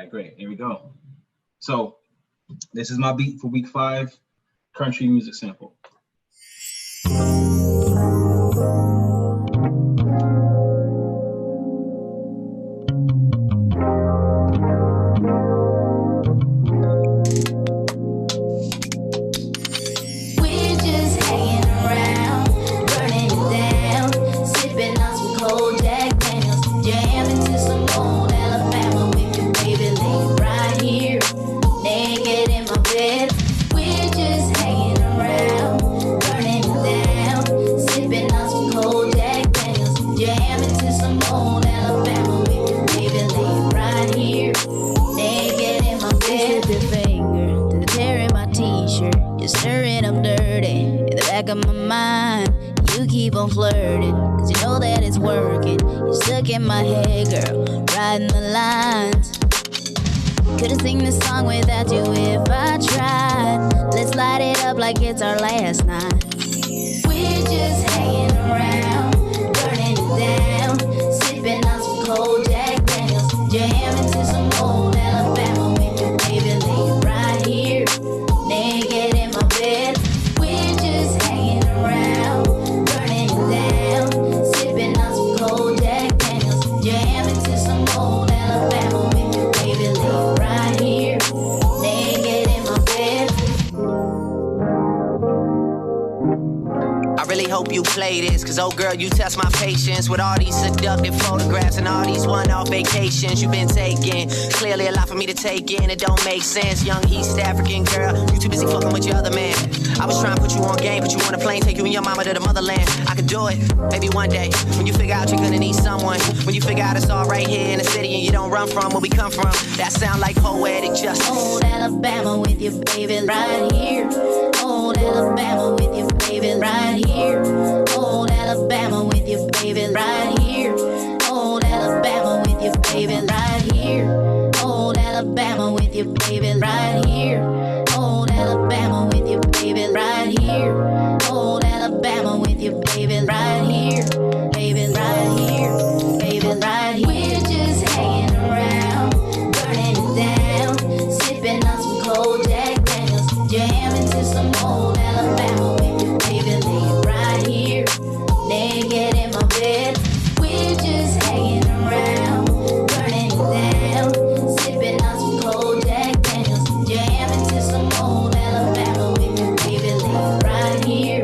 right, great. Here we go. So this is my beat for week 5, country music sample. of my mind. You keep on flirting, cause you know that it's working. You're stuck in my head, girl, riding the lines. Couldn't sing this song without you if I tried. Let's light it up like it's our last night. We're just hanging around, burning it down, sipping on some cold Jack Daniels, jamming to some old Alabama with your baby laying right here, naked in my bed. We're just hanging around, burning it down, sipping on some cold Jack Daniels, jamming to some old Alabama with your baby laying right here, naked in my bed. I really hope you play this, cause oh girl, you test my patience with all these seductive photographs and all these one-off vacations you've been taking. Clearly a lot for me to take in, it don't make sense. Young East African girl, you too busy fucking with your other man. I was trying to put you on game, put you on a plane, take you and your mama to the motherland. I could do it, maybe one day, when you figure out you're gonna need someone, when you figure out it's all right here in the city and you don't run from where we come from. That sound like poetic justice. Old Alabama with your baby right here. Old Alabama with your baby right here. Old Alabama with your baby right here. Old Alabama with your baby right here. Old Alabama with your baby right here. Old Alabama with your baby right here. Old Alabama with your baby right here. Baby right here. Baby right here. We're just hanging around, burning it down, sipping on some cold Jack Daniels, jamming to some old Alabama with your baby laying right here, naked in my bed. We're just hanging around, burning it down, sipping on some cold Jack Daniels, jamming to some old Alabama with your baby laying right here,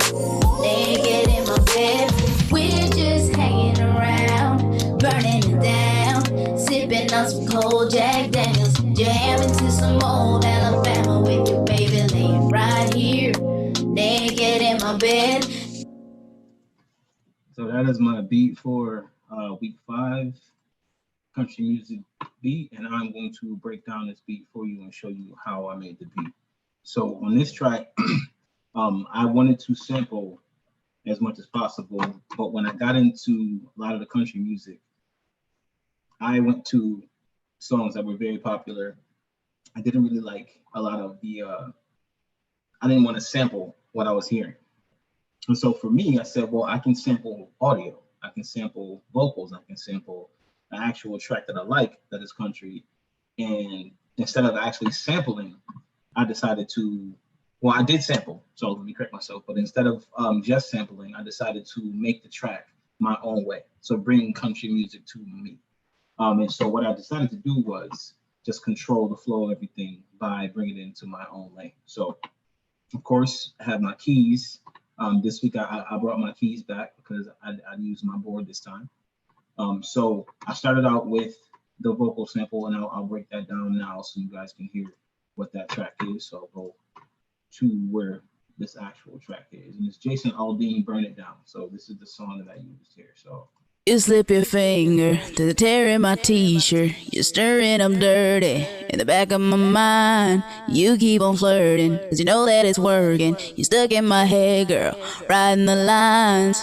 naked in my bed. We're just hanging around, burning it down, sipping on some cold Jack Daniels, jamming to some old Alabama with your baby laying right here, naked in my bed. So that is my beat for week 5, country music beat, and I'm going to break down this beat for you and show you how I made the beat. So on this track, I wanted to sample as much as possible, but when I got into a lot of the country music, I went to songs that were very popular. I didn't really like a lot of the, I didn't want to sample what I was hearing. And so for me, I said, well, I can sample audio. I can sample vocals. I can sample an actual track that I like that is country. And instead of actually sampling, I decided to, well, I did sample. So let me correct myself. But instead of just sampling, I decided to make the track my own way. So bring country music to me. And so what I decided to do was just control the flow of everything by bringing it into my own lane. So, of course, I have my keys. This week, I brought my keys back because I used my board this time. So I started out with the vocal sample, and I'll break that down now so you guys can hear what that track is. So I'll go to where this actual track is. And it's Jason Aldean, Burn It Down. So this is the song that I used here. So you slip your finger to the tear in my t-shirt. You're stirring them dirty in the back of my mind. You keep on flirting, cause you know that it's working. You're stuck in my head, girl, riding the lines.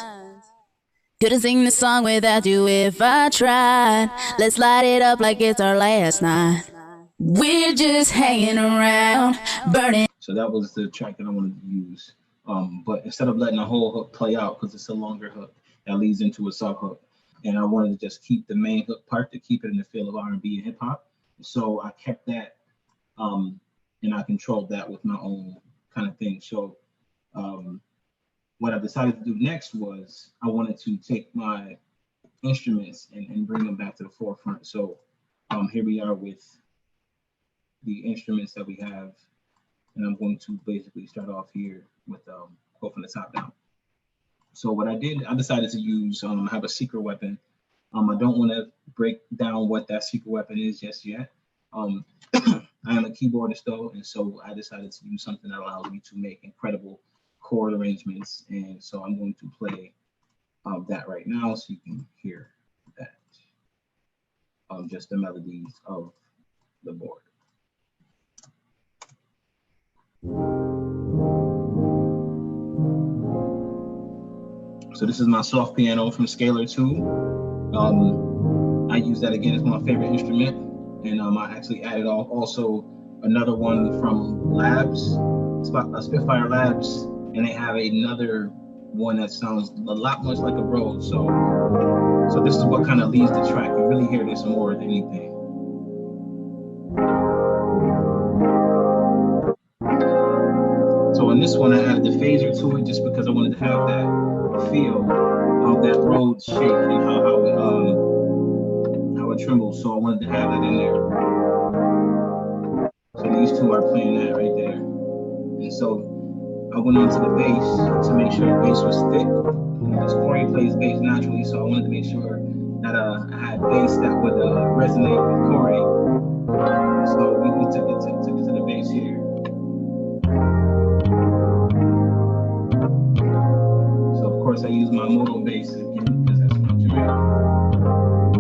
Couldn't sing this song without you if I tried. Let's light it up like it's our last night. We're just hanging around, burning. So that was the track that I wanted to use. But instead of letting the whole hook play out, because it's a longer hook that leads into a sub hook, and I wanted to just keep the main hook part to keep it in the feel of R&B and hip hop. So I kept that, and I controlled that with my own kind of thing. So what I decided to do next was I wanted to take my instruments and bring them back to the forefront. So here we are with the instruments that we have, and I'm going to basically start off here with go from the top down. So what I did, I decided to use have a secret weapon. I don't want to break down what that secret weapon is just yet. I am a keyboardist though, and so I decided to use something that allows me to make incredible chord arrangements. And so I'm going to play that right now so you can hear that, just the melodies of the board. So this is my soft piano from Scalar 2. I use that again as my favorite instrument, and I actually added also another one from Labs, Spitfire Labs, and they have another one that sounds a lot much like a Rhodes. So this is what kind of leads the track. You really hear this more than anything. So in this one, I added the phaser to it just because I wanted to have that feel of that Rhodes shake and how it trembles. So I wanted to have that in there. So these two are playing that right there. And so I went into the bass to make sure the bass was thick. Because Corey plays bass naturally, so I wanted to make sure that I had bass that would resonate with Corey. So we took it to the bass here. So of course I use my moto bass again because that's what I'm doing.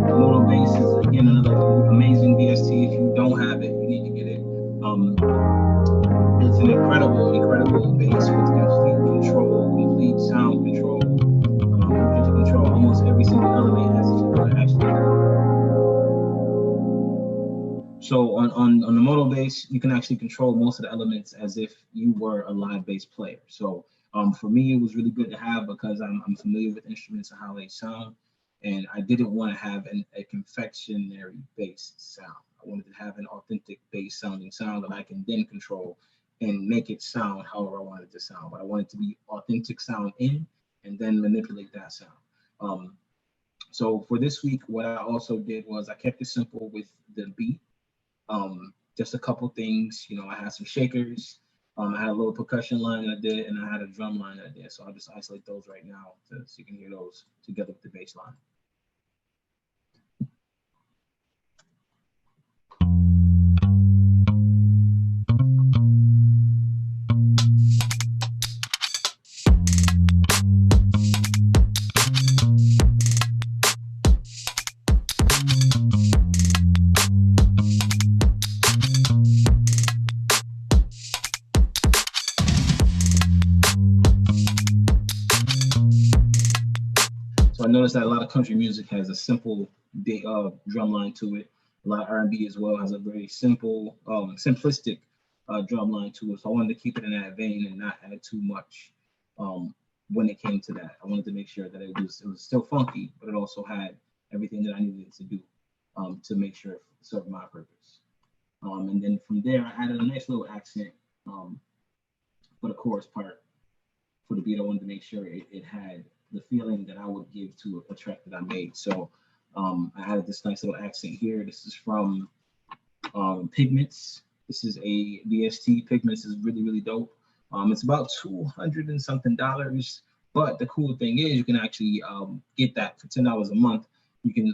The moto bass is again another amazing VST. If you don't have it, you need to get it. It's an incredible bass with complete control, complete sound control. You get to control almost every single element as if you were actually. So on the moto bass, you can actually control most of the elements as if you were a live bass player. So for me, it was really good to have because I'm familiar with instruments and how they sound, and I didn't want to have a confectionery bass sound. I wanted to have an authentic bass sounding sound that I can then control and make it sound however I want it to sound. But I want it to be authentic sound in and then manipulate that sound. So for this week, what I also did was I kept it simple with the beat. Just a couple things, you know, I had some shakers, I had a little percussion line I did, and I had a drum line I did. So I'll just isolate those right now so you can hear those together with the bass line. So I noticed that a lot of country music has a simple drum line to it. A lot of R&B as well has a very simple, simplistic drum line to it. So I wanted to keep it in that vein and not add too much when it came to that. I wanted to make sure that it was still funky, but it also had everything that I needed to do to make sure it served my purpose. And then from there, I added a nice little accent for the chorus part. For the beat, I wanted to make sure it had the feeling that I would give to a track that I made. So I added this nice little accent here. This is from Pigments. This is a VST. Pigments is really dope. It's about $200 and something, but the cool thing is you can actually get that for $10 a month. You can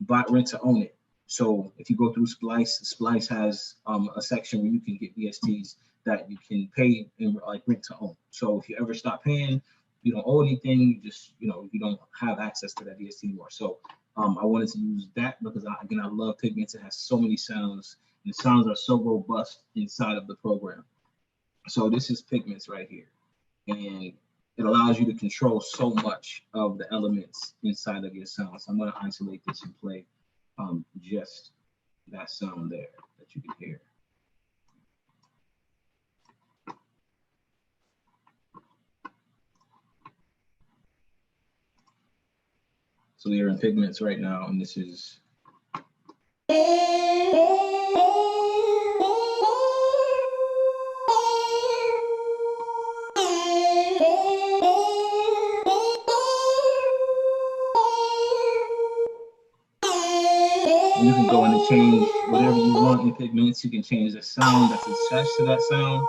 buy rent to own it. So if you go through Splice has a section where you can get VSTs that you can pay in like rent to own. So if you ever stop paying, you don't owe anything, you just, you know, you don't have access to that VST anymore. So I wanted to use that because I love Pigments. It has so many sounds, and the sounds are so robust inside of the program. So this is Pigments right here. And it allows you to control so much of the elements inside of your sound. So I'm going to isolate this and play just that sound there that you can hear. So we are in Pigments right now, and this is And you can go in and change whatever you want in Pigments. You can change the sound that's attached to that sound.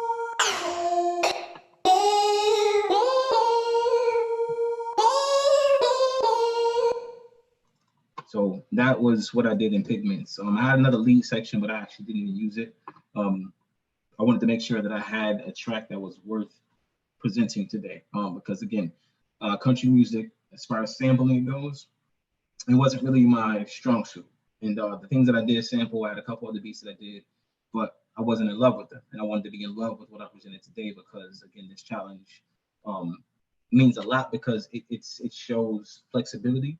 So that was what I did in Pigments. I had another lead section, but I actually didn't even use it. I wanted to make sure that I had a track that was worth presenting today, because again, country music, as far as sampling goes, it wasn't really my strong suit. And the things that I did sample, I had a couple other beats that I did, but I wasn't in love with them. And I wanted to be in love with what I presented today because, again, this challenge means a lot because it shows flexibility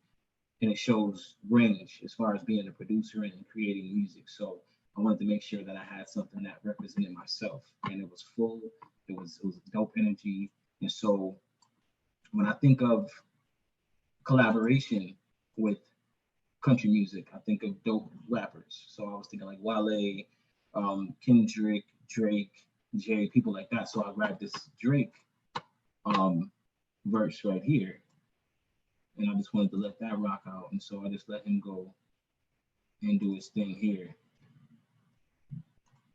and it shows range as far as being a producer and creating music. So I wanted to make sure that I had something that represented myself, and it was full. It was dope energy. And so when I think of collaboration with country music, I think of dope rappers. So I was thinking like Wale, Kendrick, Drake, Jay, people like that. So I grabbed this Drake verse right here, and I just wanted to let that rock out. And so I just let him go and do his thing here.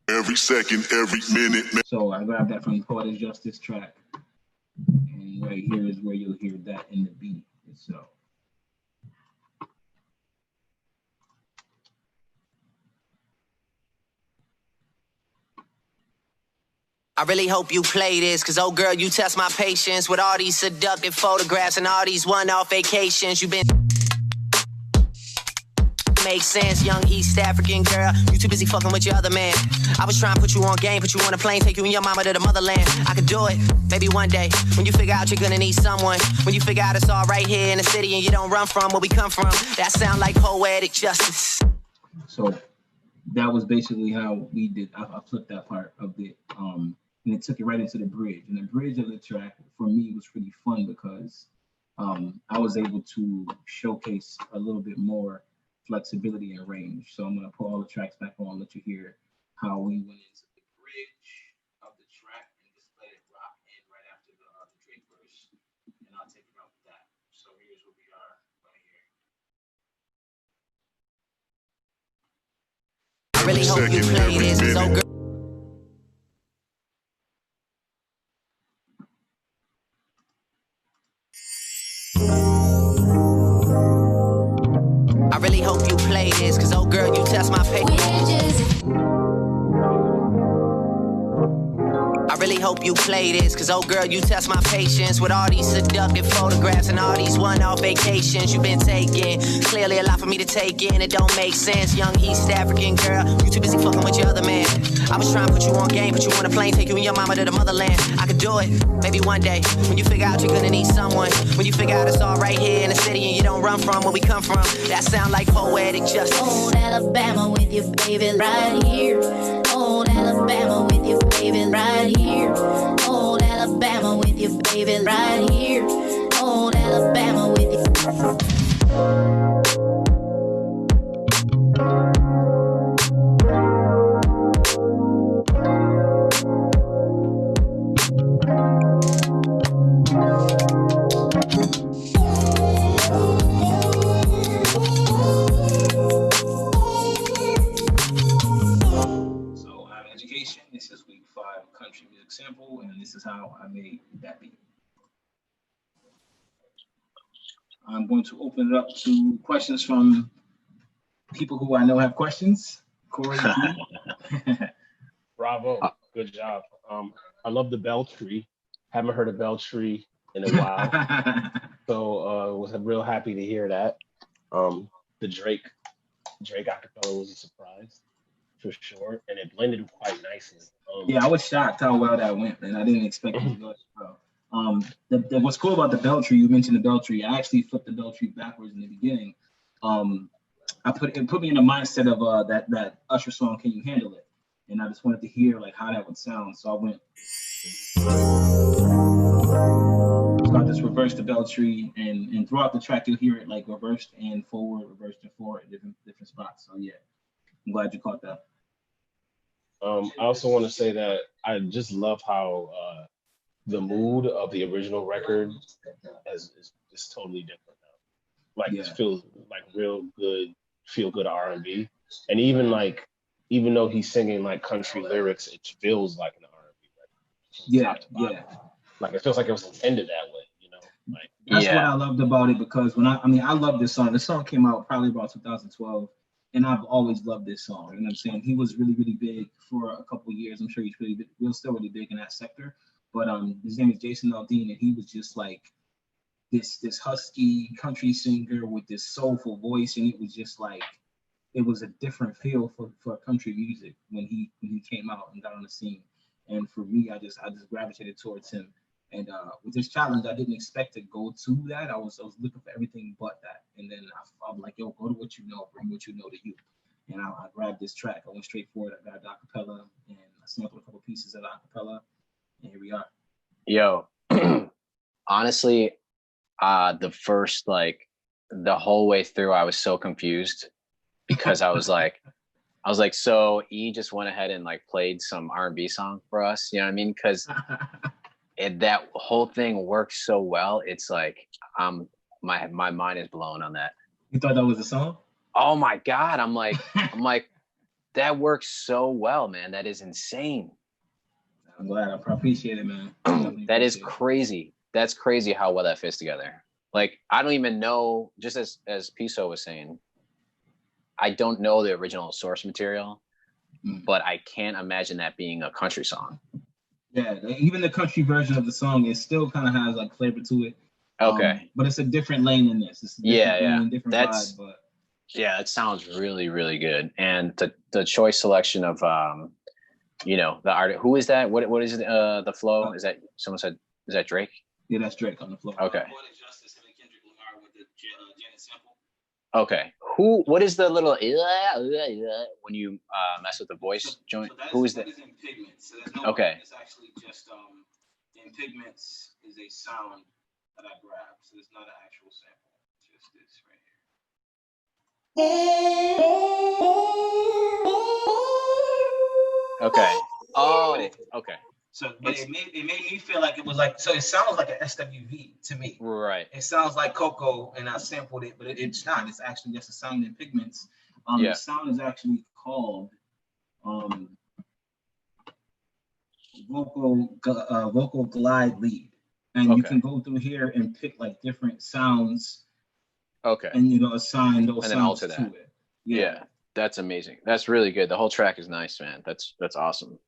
Every second, every minute. So I grabbed that from Poetic Justice track, and right here is where you'll hear that in the beat itself. I really hope you play this, cause oh girl, you test my patience with all these seductive photographs and all these one-off vacations. You've been make sense, young East African girl. You too busy fucking with your other man. I was trying to put you on game, put you on a plane, take you and your mama to the motherland. I could do it, maybe one day. When you figure out you're gonna need someone. When you figure out it's all right here in the city and you don't run from where we come from. That sound like poetic justice. So that was basically how we did. I flipped that part of it. And it took it right into the bridge. And the bridge of the track for me was really fun because I was able to showcase a little bit more flexibility and range. So I'm gonna put all the tracks back on, let you hear how we went into the bridge of the track and just let it rock in right after the Drake verse. And I'll take it out with that. So here's where we are right here. I really hope you play this, cause oh girl. I really hope you play this, cause oh girl, you test my patience. I really hope you play this, cause oh girl, you test my patience with all these seductive photographs and all these one-off vacations you've been taking. Clearly a lot for me to take in, it don't make sense. Young East African girl, you too busy fucking with your other man. I was trying to put you on game, put you on a plane, take you and your mama to the motherland. I could do it, maybe one day. When you figure out you're gonna need someone. When you figure out it's all right here in the city and you don't run from where we come from. That sound like poetic justice. Old Alabama with you, baby, right here. Old Alabama with you, baby, right here. Old Alabama with you, baby, right here. Old Alabama with you. This is week 5 country music sample, and this is how I made that beat. I'm going to open it up to questions from people who I know have questions. Corey. Bravo, good job. I love the bell tree. Haven't heard a bell tree in a while, so was real happy to hear that. The Drake acapella was a surprise for sure, and it blended quite nicely. Yeah, I was shocked how well that went, and I didn't expect it to go as well. What's cool about the bell tree, you mentioned the bell tree. I actually flipped the bell tree backwards in the beginning. It put me in the mindset of that Usher song, "Can You Handle It?" And I just wanted to hear like how that would sound. So I went. So I just reversed the bell tree, and throughout the track you'll hear it like reversed and forward, different spots. So yeah, I'm glad you caught that. I also want to say that I just love how the mood of the original record is totally different now. Like, Yeah. it feels like real good, feel good R&B, and even though he's singing like country lyrics, it feels like an R&B record. Yeah, yeah. Like, it feels like it was intended that way, you know. Like, That's what I loved about it, because I love this song. This song came out probably about 2012, and I've always loved this song. You know what I'm saying? He was really, really big for a couple of years. I'm sure he's still really big in that sector. But his name is Jason Aldean, and he was just like this husky country singer with this soulful voice, and it was just like it was a different feel for country music when he came out and got on the scene. And for me, I just gravitated towards him. And with this challenge, I didn't expect to go to that. I was looking for everything but that. And then I'm like, yo, go to what you know, bring what you know to you. And I grabbed this track. I went straight for it. I got acapella, and I sampled a couple pieces of acapella, and here we are. Yo, honestly, the first, like, the whole way through, I was so confused, because I was like, so E just went ahead and like played some R&B song for us, you know what I mean? Because that whole thing works so well. It's like, my mind is blown on that. You thought that was a song? Oh my God. I'm like, that works so well, man. That is insane. I'm glad. I appreciate it, man. That is crazy. That's crazy how well that fits together. Like, I don't even know, just as Piso was saying, I don't know the original source material, but I can't imagine that being a country song. Yeah, even the country version of the song, it still kind of has like flavor to it. Okay. But it's a different lane than this. It's a different lane, different vibe. But yeah, it sounds really, really good. And the choice selection of the artist. Who is that? What is the flow? Is that someone said? Is that Drake? Yeah, that's Drake on the flow. Okay. Okay. What is the little when you mess with the voice joint? Who is that? That is in Pigments. So okay. It's actually just in Pigments is a sound that I grabbed. So it's not an actual sample. It's just this right here. Okay. Oh, okay. So but it made me feel like it was like, so it sounds like an SWV to me. Right. It sounds like Coco, and I sampled it, but it's not. It's actually just a sound in Pigments. The sound is actually called vocal glide lead, and you can go through here and pick like different sounds. Okay. And assign those and sounds then alter to that. it. Yeah, that's amazing. That's really good. The whole track is nice, man. That's awesome.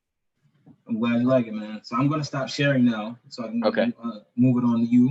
I'm glad you like it, man. So I'm gonna stop sharing now, so I can move it on to you.